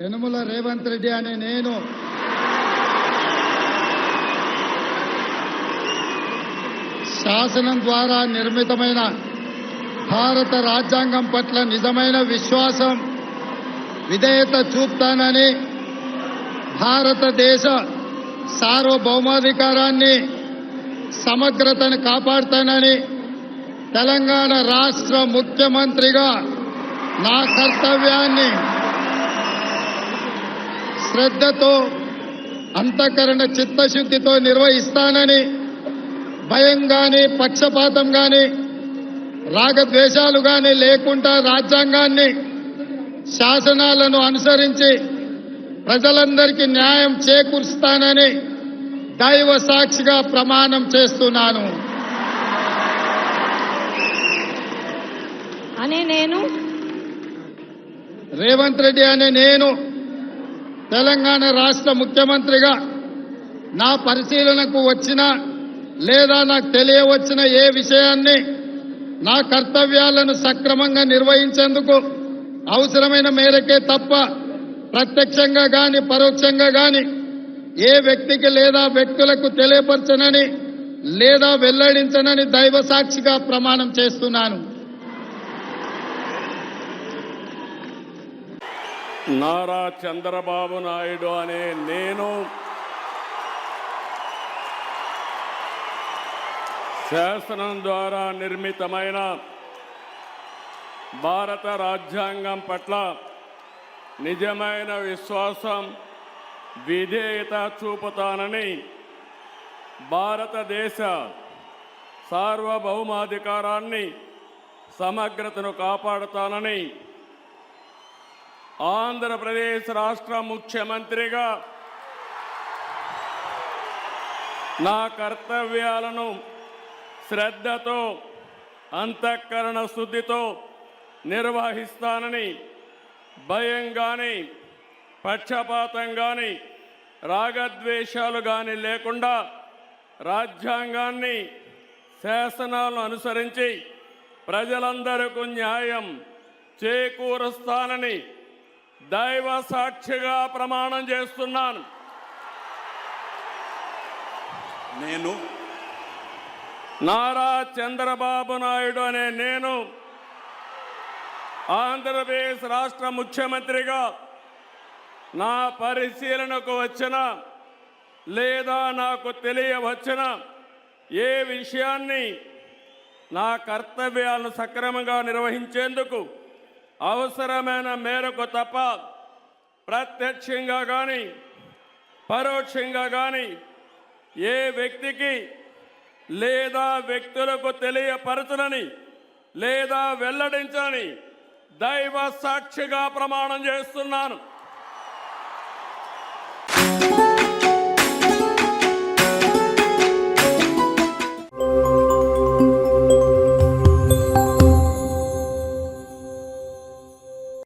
యనుమల రేవంత్ రెడ్డి అనే నేను శాసనం ద్వారా నిర్మితమైన భారత రాజ్యాంగం పట్ల నిజమైన విశ్వాసం, విధేయత చూపుతానని, భారతదేశ సార్వభౌమాధికారాన్ని, సమగ్రతను కాపాడుతానని తెలంగాణ రాష్ట్ర ముఖ్యమంత్రిగా నా కర్తవ్యాన్ని శ్రద్ధతో, అంతఃకరణ చిత్తశుద్ధితో నిర్వహిస్తానని, భయం గాని, పక్షపాతం గాని, రాగద్వేషాలు గాని లేకుండా రాజ్యాంగాన్ని, శాసనాలను అనుసరించి ప్రజలందరికీ న్యాయం చేకూరుస్తానని దైవ సాక్షిగా ప్రమాణం చేస్తున్నాను. రేవంత్ రెడ్డి అనే నేను తెలంగాణ రాష్ట్ర ముఖ్యమంత్రిగా నా పరిశీలనకు వచ్చిన లేదా నాకు తెలియవచ్చిన ఏ విషయాన్ని నా కర్తవ్యాలను సక్రమంగా నిర్వహించేందుకు అవసరమైన మేరకే తప్ప ప్రత్యక్షంగా గాని పరోక్షంగా గాని ఏ వ్యక్తికి లేదా వ్యక్తులకు తెలియపరచనని లేదా వెల్లడించనని దైవ సాక్షిగా ప్రమాణం చేస్తున్నాను. నారా చంద్రబాబు నాయుడు అనే నేను శాసనం ద్వారా నిర్మితమైన భారత రాజ్యాంగం పట్ల నిజమైన విశ్వాసం, విధేయత చూపుతానని, భారతదేశ సార్వభౌమాధికారాన్ని, సమగ్రతను కాపాడుతానని ఆంధ్రప్రదేశ్ రాష్ట్ర ముఖ్యమంత్రిగా నా కర్తవ్యాలను శ్రద్ధతో, అంతఃకరణ శుద్ధితో నిర్వహిస్తానని, భయం గాని, పక్షపాతం గాని, రాగద్వేషాలు గాని లేకుండా రాజ్యాంగాన్ని, శాసనాలను అనుసరించి ప్రజలందరికీ న్యాయం చేకూరుస్తానని దైవ సాక్షిగా ప్రమాణం చేస్తున్నాను. నేను నారా చంద్రబాబు నాయుడు అనే నేను ఆంధ్రప్రదేశ్ రాష్ట్ర ముఖ్యమంత్రిగా నా పరిశీలనకు వచ్చిన లేదా నాకు తెలియవచ్చిన ఏ విషయాన్ని నా కర్తవ్యాలను సక్రమంగా నిర్వహించేందుకు అవసరమైన మేరకు తప్ప ప్రత్యక్షంగా కానీ పరోక్షంగా కానీ ఏ వ్యక్తికి లేదా వ్యక్తులకు తెలియపరచనని లేదా వెల్లడించని దైవ సాక్షిగా ప్రమాణం చేస్తున్నాను.